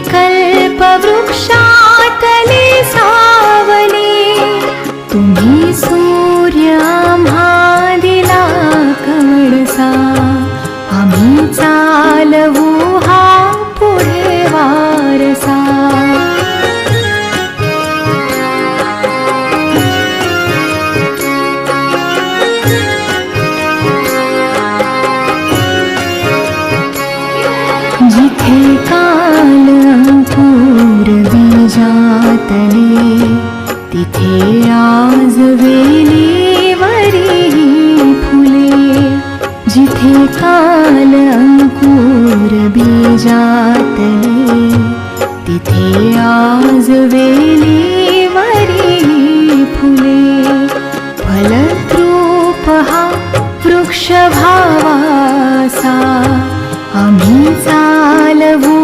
कल्पवृक्षातले सावली, तुम्ही सूर्य आम्हा दिला कळसा, आम्ही चालवू हा पुढे वारसा. जिथे काल अंकुर बीजातले, तिथे आज वेलीवरी फुले. जिथे काल अंकुर बीजातले, तिथे आज वेलीवरी फुले. फलद्रूप हा वृक्ष भावासा, आम्ही चालवू